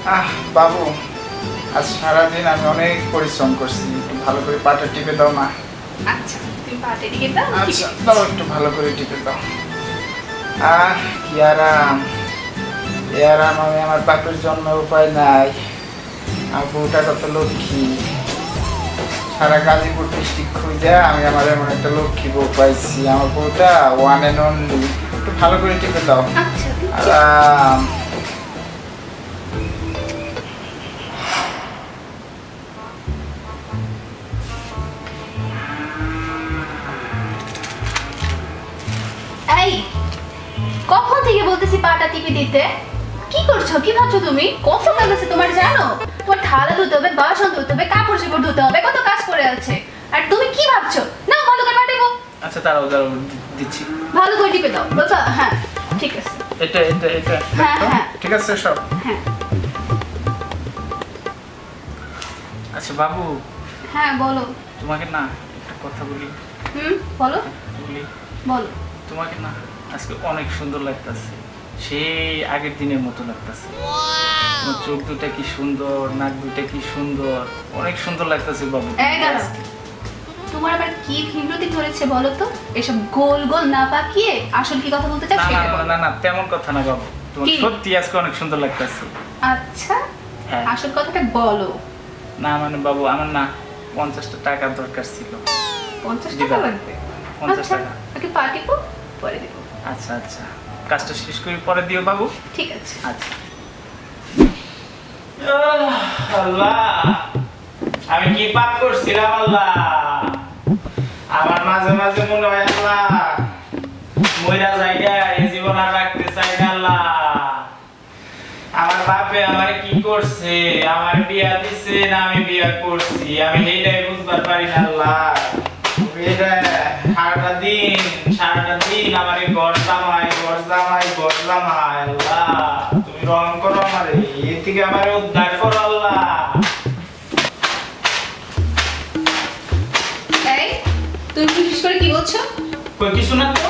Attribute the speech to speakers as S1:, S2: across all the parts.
S1: বাবু, আজ সারাদিন আমি অনেক পরিশ্রম করছি, একটু ভালো করে পাটা টিপে দাও না।
S2: আচ্ছা, তুমি পাটা টিপে দাও।
S1: আচ্ছা দাও, একটু ভালো করে টিপে দাও। কি আরাম, এ আরাম আমি আমার বাপের জন্য উপায় নাই। আমার বউটা কত লক্ষ্মী, সারা গাজীপুর ডিস্ট্রিক্ট খুঁজে আমি আমার এমন একটা লক্ষ্মী বউ পাইছি। আমার বউটা ওয়ান অ্যান্ড অনলি। একটু ভালো করে টিপে দাও।
S2: আচ্ছা
S1: আরাম।
S2: এই, কখন থেকে বলতেছি পাটা টিপে দিতে? কি করছো? কি ভাবছো তুমি? কত কাজ আছে তোমার জানো? তোমার থালা ধুতে হবে, বাসন ধুতে হবে, কাপড় চোপড় ধুতে হবে, কত কাজ করে আছে। আর তুমি কি ভাবছো? না, ভালো করে পা টিপো।
S1: আচ্ছা দাঁড়াও দাঁড়াও, দিচ্ছি।
S2: ভালো করে টিপে দাও বাবা। হ্যাঁ ঠিক আছে।
S1: এটা এটা এটা
S2: হ্যাঁ হ্যাঁ
S1: ঠিক আছে সব।
S2: হ্যাঁ
S1: আচ্ছা বাবু,
S2: হ্যাঁ বলো।
S1: তোমাকে না একটা কথা বলি।
S2: বলো
S1: বলি
S2: বলো।
S1: তোমাকে না আজকে অনেক সুন্দর লাগতেছে, সেই আগের দিনের মতো লাগতেছে। তোমার চোখ দুটা কি সুন্দর, নাক দুটা কি সুন্দর, অনেক সুন্দর লাগতেছে বাবু।
S2: এই দাঁড়াও, তোমার আবার কি বিরতি ধরেছে বলো তো? এসব গোল গোল না পাকিয়ে আসল কি কথা বলতে চাও
S1: না
S2: সেটা
S1: না
S2: বলো।
S1: না না, তেমন কথা না বাবু, তোমার
S2: কি?
S1: সত্যি আজকে অনেক সুন্দর লাগতেছে।
S2: আচ্ছা,
S1: হ্যাঁ।
S2: আসল কথাটা বলো।
S1: না মানে বাবু, আমার না 50টা টাকা দরকার ছিল।
S2: 50
S1: দিবা?
S2: টাকা লাগবে?
S1: 50
S2: আচ্ছা,
S1: টাকা।
S2: ওকে পা টিপো, পরে দেবো।
S1: আচ্ছা আচ্ছা, কাজটা শেষ করে পরে দিও বাবু।
S2: ঠিক আছে।
S1: আচ্ছা। আল্লাহ, আমি কি পাপ করছিলাম আল্লাহ? আমার মাঝে মাঝে মনে হয় আল্লাহ মইরা জায়গা এই জীবন আর রাখতে চাই না আল্লাহ। আমার বাপে আমার কি করছে, আমার বিয়া দিছে না আমি বিয়া করছি, আমি এইটাই বুঝবার পারি না আল্লাহ। এটা সারাটা দিন আমার ঘর জামাই ঘর জামাই ঘর জামাই। আল্লাহ তুমি রং করো আমারে, এর থেকে আমার উদ্ধার করো আল্লাহ।
S2: এই, তুমি বিশেষ করে কি বলছো?
S1: কই কিছু না তো,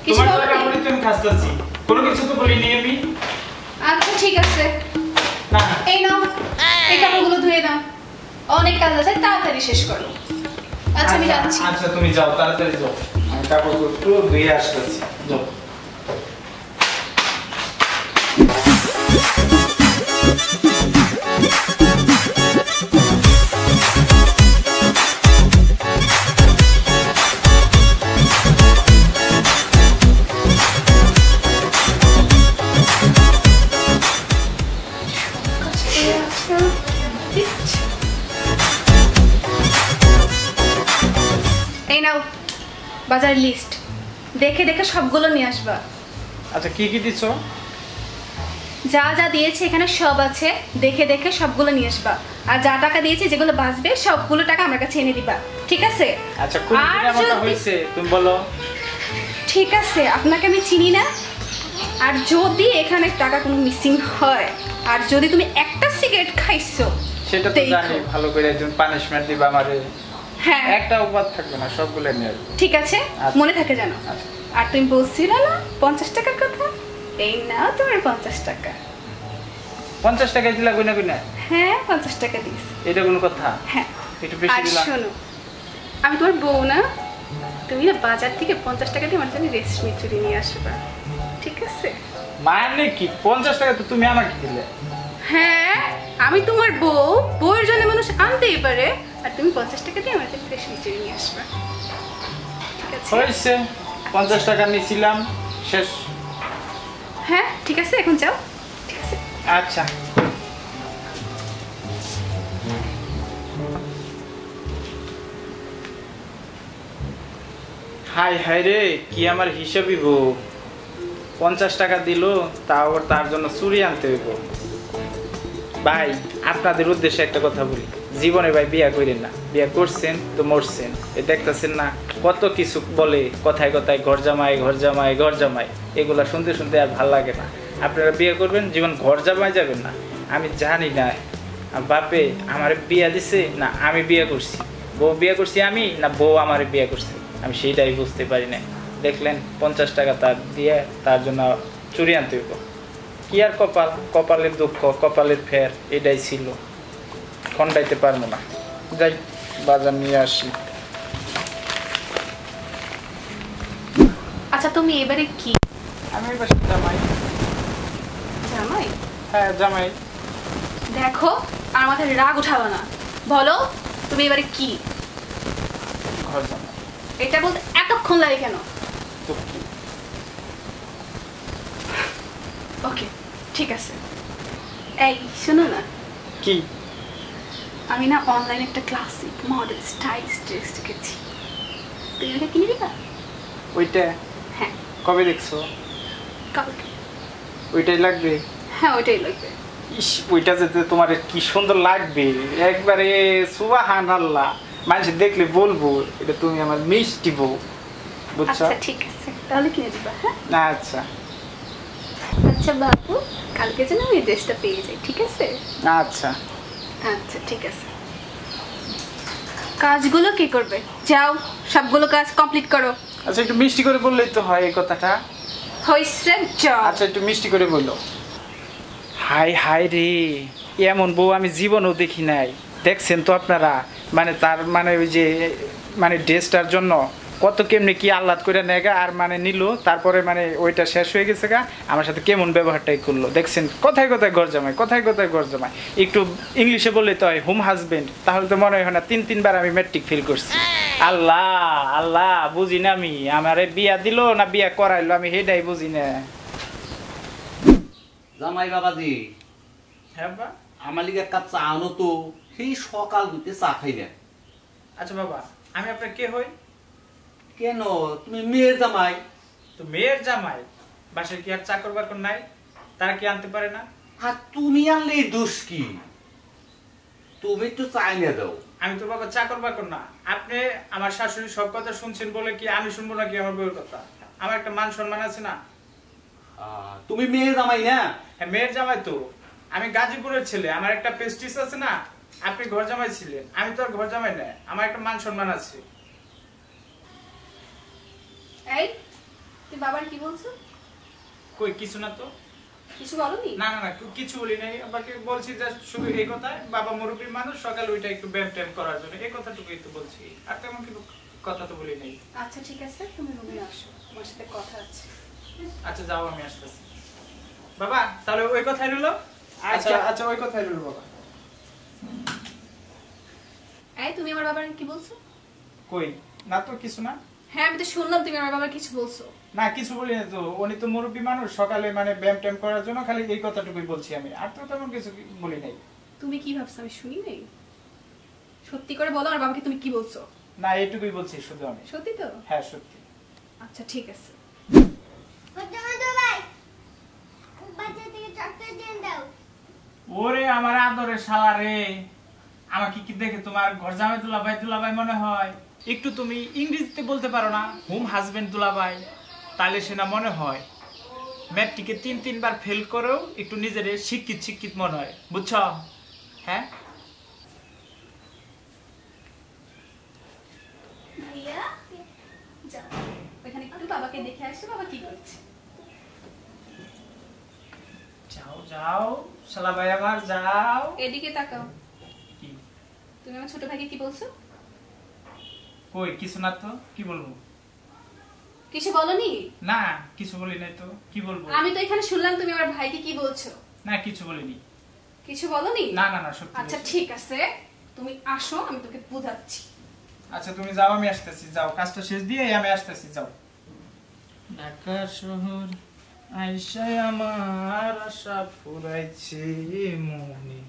S2: কিছু
S1: তোমার
S2: বলোনি?
S1: টাকা বলে তুমি খাসতাছি, কোনো কিছু তো বলিনি আমি।
S2: আচ্ছা ঠিক আছে,
S1: না
S2: এই নাও, এই কাপড়গুলো ধুয়ে নাও। অনেক কাজ আছে, তাড়াতাড়ি শেষ করো। আচ্ছা আমি যাচ্ছি।
S1: আচ্ছা তুমি যাও, তাড়াতাড়ি যাও, আমি কাপড় একটু ধুয়ে আসতেছি। যাও।
S2: এই নাও বাজার লিস্ট, দেখে দেখে সবগুলো নিয়ে আসবা।
S1: আচ্ছা কি কি দিছো?
S2: যা যা দিয়েছে এখানে সব আছে, দেখে দেখে সবগুলো নিয়ে আসবা। আর যা টাকা দিয়েছে যেগুলো বাঁচবে সবগুলো টাকা আমার কাছে এনে দিবা, ঠিক আছে?
S1: আচ্ছা কোন
S2: আর
S1: দিন এমনটা
S2: যদি-
S1: হইছে তুমি বলো।
S2: ঠিক আছে, আপনাকে আমি চিনি না। আর যদি এখানে টাকা কোনো মিসিং হয়, আর যদি তুমি একটা সিগারেট খাইছো,
S1: সেটা তো
S2: দেখো।
S1: জানি, ভালো করে একজন পানিশমেন্ট দিবা আমারে।
S2: হ্যাঁ
S1: একটা উপাদ থাকবে না, সবগুলো নিয়ে আসবো।
S2: ঠিক আছে,
S1: আচ্ছা।
S2: মনে থাকে জানো।
S1: আচ্ছা।
S2: আর তুমি বলছিলে না 50 টাকার কথা, এই নাও তোমার 50 টাকা।
S1: 50 টাকা দিলা কইনা কইনা?
S2: হ্যাঁ 50 টাকা দিস।
S1: এটা কোনো কথা?
S2: হ্যাঁ
S1: একটু বেশি
S2: আর
S1: দিলা।
S2: শোনো, আমি তোমার বউ না, তুমি না বাজার থেকে 50 টাকা দিয়ে আমার জন্য রেশমি চুড়ি নিয়ে আসবা, ঠিক আছে?
S1: মানে কি 50 টাকা তো তুমি আমাকে দিলে?
S2: হ্যাঁ আমি তোমার বউ, বউয়ের জন্য মানুষ আনতেই পারে। আর তুমি 50 টাকা দিয়ে আমার জন্য রেশমি চুড়ি নিয়ে আসবা, ঠিক আছে?
S1: হয়েছে, 50 টাকা নিছিলাম, শেষ।
S2: হ্যাঁ ঠিক আছে, এখন যাও, ঠিক আছে?
S1: আচ্ছা। হাই হাই রে, কি আমার হিসাবই গো, 50 টাকা দিল, তাও আবার তার জন্য চুরি আনতে হইব। ভাই আপনাদের উদ্দেশ্যে একটা কথা বলি, জীবনে ভাই বিয়া করেন না, বিয়া করছেন তো মরছেন। এ দেখতেছেন না কত কিছু বলে, কথায় কথায় ঘর জামাই ঘর জামাই ঘর জামাই, এগুলা শুনতে শুনতে আর ভাল লাগে না। আপনারা বিয়ে করবেন, জীবন ঘর জামাই যাবেন না। আমি জানি না বাপে আমার বিয়া দিছে না আমি বিয়ে করছি, বউ বিয়ে করছি আমি না বউ আমার বিয়ে করছে, আমি সেইটাই বুঝতে পারি না। দেখলেন 50 টাকা তার দিয়ে তার জন্য চুরি আনতে হইব। কি আর কপাল, কপালের দুঃখ, কপালের ফের, এটাই ছিল। খন্ডাইতে পারবো না, যাই বাজার নিয়ে আসি।
S2: আচ্ছা তুমি এবারে কি?
S1: আমি এবার জামাই।
S2: জামাই?
S1: হ্যাঁ জামাই।
S2: দেখো আর মাথায় রাগ উঠাবো না, বলো তুমি এবারে কি?
S1: ঘর জামাই।
S2: এটা বলতে এতক্ষণ লাগে কেন?
S1: তো কি?
S2: ওকে ঠিক আছে। এই শোনো না,
S1: কি?
S2: আমি না অনলাইনে একটা ক্লাসিক মডেল স্টাইল ড্রেস দেখেছি, তুমি ওটা কিনে দিবা?
S1: ওইটা?
S2: হ্যাঁ।
S1: কবে দেখছো?
S2: কালকে।
S1: ওইটাই লাগবে?
S2: হ্যাঁ ওইটাই লাগবে।
S1: ইস, ওইটা যেতে তোমার কি সুন্দর লাগবে, একবারে সুবহানাল্লাহ। মানুষ দেখলে বলবো এটা তুমি আমার মিষ্টি বউ, বুঝছো?
S2: আচ্ছা ঠিক আছে, তাহলে কিনে দিবা। হ্যাঁ
S1: আচ্ছা
S2: আচ্ছা বাবু, কালকে যেন আমি ড্রেসটা পেয়ে যাই, ঠিক আছে?
S1: আচ্ছা
S2: আচ্ছা ঠিক আছে। কাজগুলো কি করবে? যাও সবগুলো কাজ কমপ্লিট করো।
S1: আচ্ছা একটু মিষ্টি করে বললেই তো হয় এই কথাটা।
S2: হইছে যাও।
S1: আচ্ছা একটু মিষ্টি করে বললো। হাই হাই রে, এমন বউ আমি জীবনেও দেখি নাই। দেখছেন তো আপনারা, মানে তার মানে ওই যে মানে ড্রেসটার জন্য কত কেমনি কি আহ্লাদ করে নেগা, আর মানে নিল, তারপরে মানে ওইটা শেষ হয়ে গেছে গা, আমার সাথে কেমন ব্যবহারটাই করলো। দেখছেন কথায় কথায় ঘর জামাই, কথায় কথায় ঘর জামাই। একটু ইংলিশে বললে তো হয় হোম হাজবেন্ড, তাহলে তো মনে হয় না 3-3 বার আমি ম্যাট্রিক ফেল করছি। আল্লাহ আল্লাহ, বুঝি না আমি, আমারে বিয়া দিল না বিয়া করাইলো আমি সেটাই বুঝি না।
S3: জামাই বাবাজি,
S1: হ্যাঁ বা?
S3: আমার লিগে এক কাপ চা আনো তো, সেই সকাল হইতে চা খাইলে।
S1: আচ্ছা বাবা, আমি আপনার কে হই?
S3: কেন, তুমি মেয়ের জামাই।
S1: তো মেয়ের জামাই, বাসায় কি আর চাকর বাকর নাই? তারা কি আনতে পারে না?
S3: আর তুমি আনলে দোষ কি? তুমি তো চাই না দাও।
S1: আমি তো বাবা চাকর বাকর না। আপনি আমার শাশুড়ি সব কথা শুনছেন বলে কি আমি শুনবো নাকি আমার বউয়ের কথা? আমার একটা মান সম্মান আছে না?
S3: তুমি মেয়ের জামাই না?
S1: হ্যাঁ মেয়ের জামাই তো। আমি গাজীপুরের ছেলে, আমার একটা প্রেস্টিজ আছে না? আপনি ঘর জামাই ছিলেন, আমি তো আর ঘর জামাই না, আমার একটা মান সম্মান আছে।
S2: এই তুই বাবার কি বলছো?
S1: কই কিছু না তো।
S2: কিছু বলনি?
S1: না না না, কিছু বলি নাই। আমাকে বলছি যে শুধু এই কথাই, বাবা মুরব্বী মানুষ, সকালে ওইটা একটু ব্যায়াম ট্যাম করার জন্য এই কথাটুকুই তো বলছি, আর তেমন কিন্তু কথা তো বলি নাই।
S2: আচ্ছা ঠিক আছে, তুমি রুমে আসো, তোমার সাথে কথা আছে।
S1: আচ্ছা যাও, আমি আসতেছি। বাবা তাহলে ওই কথাই রইলো। আচ্ছা আচ্ছা ওই কথাই রইলো বাবা।
S2: এই তুমি আমার বাবার কি বলছো?
S1: কই না তো কিছু না।
S2: হ্যাঁ আমি তো শুনলাম তুমি আমার বাবার কিছু বলছো।
S1: না কিছু বলি না তো, উনি তো মুরব্বী মানুষ, সকালে মানে ব্যায়াম ট্যাম করার জন্য খালি এই কথাটুকুই বলছি আমি, আর তো তেমন কিছু বলি নাই।
S2: তুমি কি ভাবছো আমি শুনি নাই? সত্যি করে বলো আমার বাবাকে তুমি কি বলছো?
S1: না এইটুকুই বলছি শুধু আমি।
S2: সত্যি তো?
S1: হ্যাঁ সত্যি।
S2: আচ্ছা ঠিক আছে।
S1: ওরে আমার আদরের শালা রে, আমাকে কি দেখে তোমার ঘর জামাই দুলাভাই মনে হয়? একটু তুমি ইংরেজিতে বলতে পারো না, হোম হাজবেন্ড দুলাভাই? তাহলে সে না মনে হয়। ম্যাট্রিকে 3-3 বার ফেল করেও একটু নিজের শিক্ষিত মনে হয়, বুঝছো? হ্যাঁ
S2: ভাইয়া যাও ওখানে একটু বাবাকে দেখে আসো, বাবা কি করছে।
S1: যাও যাও শালা ভাই আমার, যাও।
S2: এদিকে তাকাও।
S1: কি?
S2: তুমি আমার ছোট ভাইকে কি বলছো?
S1: কই কিছু না তো, কি বলবো?
S2: কিছু বলনি?
S1: না কিছু বলি নাই তো, কি বলবো?
S2: আমি তো এখানে শুনলাম তুমি আমার ভাইকে কি বলছো।
S1: না কিছু বলিনি।
S2: কিছু বলনি?
S1: না না না সত্যি
S2: আচ্ছা
S1: বলছি।
S2: ঠিক আছে, তুমি আসো আমি তোকে বোঝাচ্ছি।
S1: আচ্ছা তুমি যাও, আমি আসতেছি, যাও কাজটা শেষ দিয়ে আমি আসতেছি, যাও। ঢাকা শহর আইসায় আমার আশা ফুরাইছে, মনে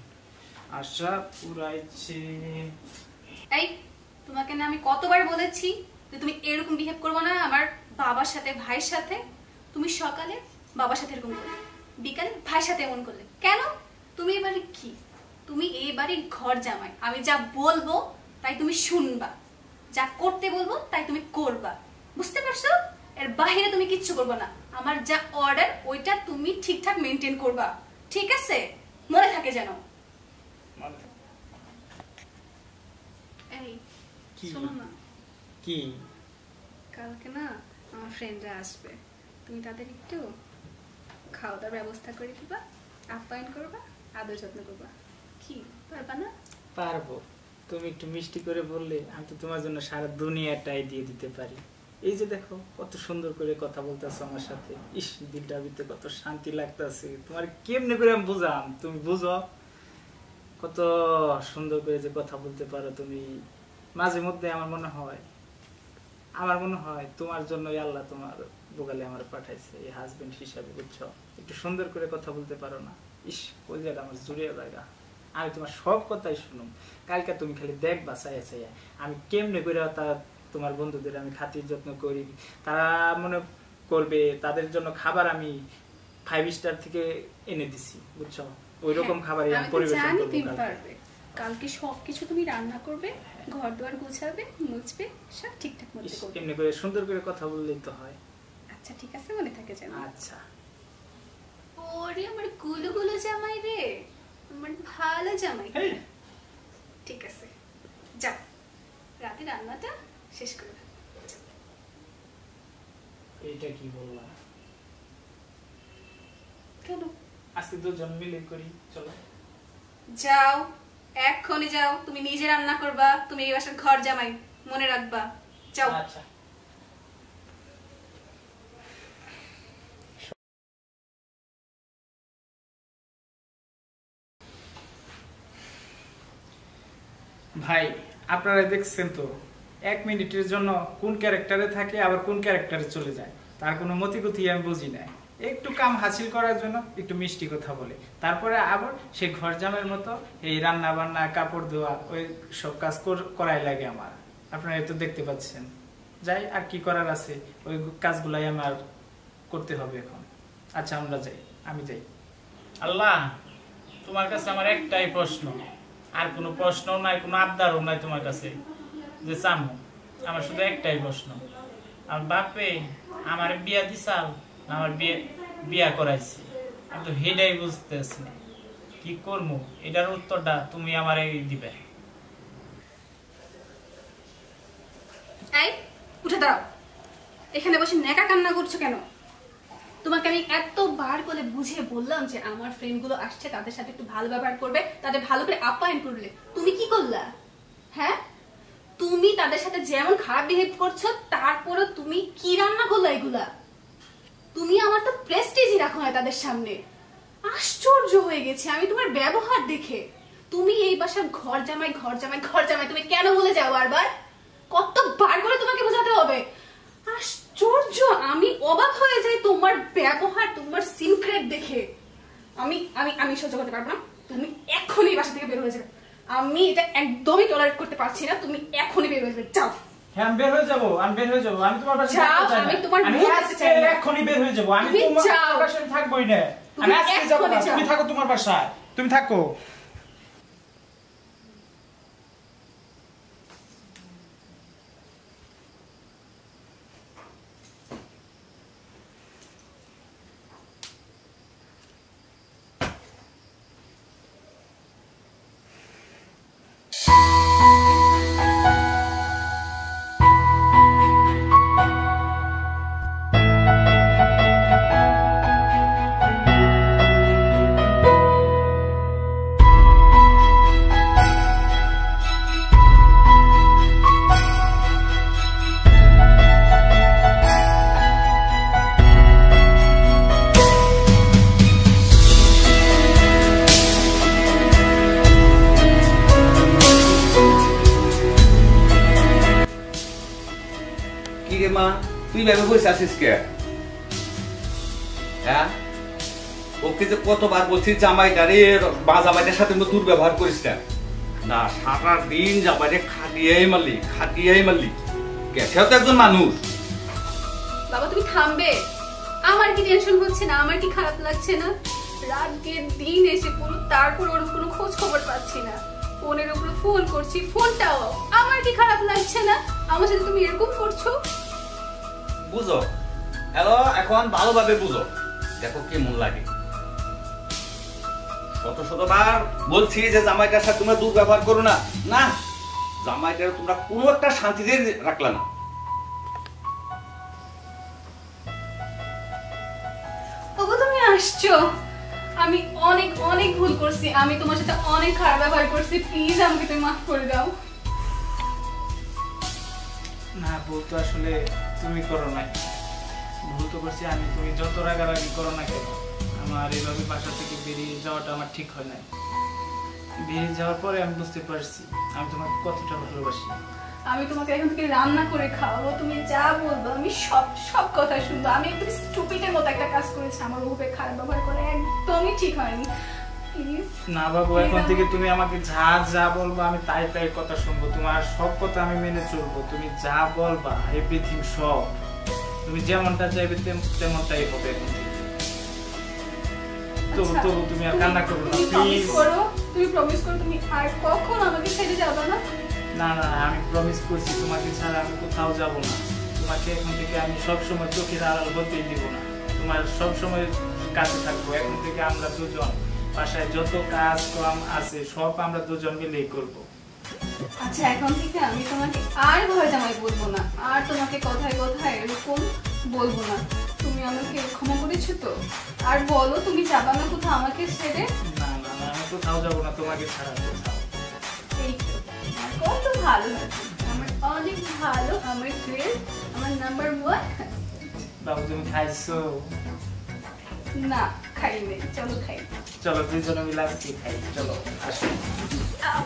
S1: আশা ফুরাইছে।
S2: এই তোমাকে না আমি কতবার বলেছি যে তুমি এরকম বিহেভ করবে না আমার বাবার সাথে, ভাইয়ের সাথে। তুমি সকালে বাবার সাথে এরকম করলে, বিকালে ভাইয়ের সাথে এমন করলে কেন? তুমি এবারে কি? তুমি এবারে ঘর জামাই, আমি যা বলবো তাই তুমি শুনবা, যা করতে বলবো তাই তুমি করবা, বুঝতে পারছো? এর বাইরে তুমি কিচ্ছু করবে না। আমার যা অর্ডার ওইটা তুমি ঠিকঠাক মেনটেন করবা, ঠিক আছে? মনে থাকে যেন। এই
S1: কি?
S2: শোনো না,
S1: কি?
S2: কালকে না আমার ফ্রেন্ডরা আসবে, তুমি তাদের একটু খাওয়া দাওয়ার ব্যবস্থা করে দিবা, আপ্যায়ন করবা, আদর যত্ন করবা। কি পারবা না?
S1: পারবো। তুমি একটু মিষ্টি করে বললে আমি তো তোমার জন্য সারা দুনিয়াটাই দিয়ে দিতে পারি। এই যে দেখো কত সুন্দর করে কথা বলতেছো আমার সাথে, ইস দিলটার ভিতরে কত শান্তি লাগতেছে। তোমার কেমনে করে আমি বুঝাম, তুমি বুঝো কত সুন্দর করে যে কথা বলতে পারো তুমি। মাঝে মধ্যে আমার মনে হয় তোমার জন্যই আল্লাহ তোমার বোগালে আমার পাঠাইছে এই হাজবেন্ড হিসাবে, বুঝছো? একটু সুন্দর করে কথা বলতে পারো না, ইস কলিজাটা আমার জুড়িয়ে জায়গা। আমি তোমার সব কথাই শুনুম। কালকে তুমি খালি দেখবা চাইয়া চাইয়া আমি কেমনে করে তোমার বন্ধুদের আমি খাতির যত্ন করি। তারা মনে করবে তাদের জন্য খাবার আমি 5 স্টার থেকে এনে দিছি, বুঝছো? ওই রকম খাবারই আমি পরিবেশন করব।
S2: কালকে সবকিছু তুমি রান্না করবে, ঘর দুয়ার গোছাবে, মুছবে, সব ঠিকঠাক মতো করবে।
S1: কেমনে করে সুন্দর করে কথা বললেই তো হয়।
S2: আচ্ছা ঠিক আছে, মনে থাকে যেন।
S1: আচ্ছা।
S2: ওরে আমার গুলো জামাই রে, আমার ভালো জামাই। ঠিক আছে, যা রাতে রান্নাটা শেষ করে দাও।
S1: এইটা কি বললা?
S2: কেন?
S1: আজকে দুজন মিলে করি, চলো।
S2: যাও, এক্ষুনি যাও। তুমি নিজে রান্না করবা, তুমি এই বাসার ঘর জামাই, মনে রাখবা। যাও।
S1: আচ্ছা। ভাই আপনারা দেখছেন তো 1 মিনিটের জন্য কোন ক্যারেক্টারে থাকে আবার কোন ক্যারেক্টারে চলে যায়, তার কোনো মতিগতি আমি বুঝি না। একটু কাম হাসিল করার জন্য একটু মিষ্টি কথা বলে, তারপরে আবার সে ঘর জামাইয়ের মতো এই রান্না বান্না কাপড় ধোয়া ওই সব কাজ করাই লাগে আমার। আপনারা তো দেখতে পাচ্ছেন। যাই, আর কি করার আছে, ওই কাজগুলাই আমার করতে হবে এখন। আচ্ছা আমরা যাই, আমি যাই। আল্লাহ তোমার কাছে আমার একটাই প্রশ্ন, আর কোনো প্রশ্ন নাই, কোনো আবদারও নাই তোমার কাছে যে চামো। আমার শুধু একটাই প্রশ্ন, আমার বাপে আমার বিয়া দিছাল না আমার বিয়া করাইছি, আমি তো হেডাই বুঝতেছি না কি করবো। এটার উত্তরটা তুমি আমার দিবে।
S2: এই উঠে দাঁড়াও, এখানে বসে নেকা কান্না করছো কেন? তোমাকে আমি এতবার করে বুঝিয়ে বললাম যে আমার ফ্রেন্ড গুলো আসছে, তাদের সাথে একটু ভালো ব্যবহার করবে, তাদের ভালো করে আপ্যায়ন করলে। তুমি কি করলা? হ্যাঁ, তুমি তাদের সাথে যেমন খারাপ বিহেভ করছো, তারপরে তুমি কি রান্না করলা এগুলা? তুমি আমার তো প্রেস্টিজই রাখো না তাদের সামনে। আশ্চর্য হয়ে গেছে আমি তোমার ব্যবহার দেখে। তুমি এই বাসার ঘর জামাই, ঘর জামাই, ঘর জামাই, তুমি কেন বলে যাও বারবার? কতবার করে তোমাকে বোঝাতে হবে? আশ্চর্য, আমি অবাক হয়ে যাই তোমার ব্যবহার, তোমার সিক্রেট দেখে। আমি আমি আমি সহ্য করতে পারবো না। তুমি এখনই বাসা থেকে বের হয়ে যাবে। আমি এটা একদমই টলারেট করতে পারছি না। তুমি এখনই বের হয়ে যাবে, যাও।
S1: হ্যাঁ আমি বের হয়ে যাবো, আমি তোমার বাসায়
S2: যাও, আমি তোমার মুখ দেখতে চাই না।
S1: এখনই বের হয়ে যাবো, আমি
S2: তুমি
S1: তোমার
S2: যাও।
S1: বাসায় থাকবোই না। আমি আজকে যাবো না, তুমি থাকো তোমার বাসায়, তুমি থাকো।
S3: তুই ভেবে বসে আছিস কে? হ্যাঁ, ওকে যে কতবার বলছি জামাইটারে বা জামাইটার সাথে দুর্ব্যবহার করিস না। সারা দিন জামাইরে খাটিয়েই মারলি। সেও তো একজন মানুষ।
S2: বাবা তুমি থামবে? আমার কি টেনশন হচ্ছে না? আমার কি খারাপ লাগছে না? রাত দিন এসে পুরো, তারপর ওর কোনো খোঁজ খবর পাচ্ছি না। ফোনের উপরে ফোন করছি, ফোনটাও। আমার কি খারাপ লাগছে না? আমার সাথে তুমি এরকম করছো।
S3: বুঝো, হ্যালো, এখন ভালোভাবে বুঝো, দেখো কেমন লাগে। শতবার বলছি যে জামাইটার সাথে তোমরা দুর্ব্যবহার করো না। না, জামাইটার তোমরা কোনো একটা শান্তিতে রাখলা না।
S2: ওগো তুমি বুঝছো, আমি অনেক অনেক ভুল করছি, আমি তোমার সাথে অনেক খারাপ ব্যবহার করছি, প্লিজ আমাকে তুমি মাফ করে দাও।
S1: না, ভুল তো আসলে তুমি করো নাই, ভুল তো করছি আমি। তুমি যত রাগারাগি করো না কেন, আমার এইভাবে বাসা থেকে বেরিয়ে যাওয়াটা আমার ঠিক হয় নাই। বেরিয়ে যাওয়ার পরে আমি বুঝতে পারছি আমি তোমাকে কতটা ভালোবাসি।
S2: আমি তোমাকে এখন থেকে রান্না করে খাওয়াবো, তুমি যা বলবো আমি সব সব কথা শুনবো। আমি একদম স্টুপিডের মতো একটা কাজ করেছি, আমার উপরে খারাপ ব্যবহার করে একদমই ঠিক হয়নি। প্লিজ
S1: না বাবু, এখন থেকে তুমি আমাকে যা যা বলবো আমি তাই তাই কথা শুনবো, তোমার সব কথা আমি মেনে চলবো। তুমি যা বলবা এভরিথিং সব, তুমি যেমনটা চাইবে তেমনটাই হবে এখন থেকে। তবু
S2: আচ্ছা,
S1: তবু তুমি আর কান্না করো না
S2: তুমি প্রমিস
S1: প্লিজ।
S2: করো, তুমি প্রমিস করো তুমি আর কখনো আমাকে ছেড়ে যাবে না।
S1: না না, আমি প্রমিস করছি তোমাকে ছাড়া আমি কোথাও যাব না। তোমাকে এখন থেকে আমি সব সময় চোখের আড়াল হতেই দিব না, তোমার সব সময় কাছে থাকবো। এখন থেকে আমরা দুজন বাসায় যত কাজ কাম আছে সব আমরা দুজন মিলেই করবো।
S2: আচ্ছা, এখন থেকে আমি তোমাকে আর ঘরে জামাই বলবো না, আর তোমাকে কথায় কথায় এরকম বলবো না। তুমি আমাকে ক্ষমা করেছো তো? আর বলো তুমি যাবা না কোথাও আমাকে ছেড়ে?
S1: না না না, আমি কোথাও যাবো না তোমাকে ছাড়া কোথাও।
S2: এই তো, আমার কত ভালো লাগে, আমার অনেক ভালো, আমার গ্রেড, আমার নাম্বার 1।
S1: বাবু তুমি খাইছো?
S2: না খাই নাই, চলো খাই।
S1: চলো দুইজনে মিলে আজকে খাই, চলো আসো।
S2: আহ!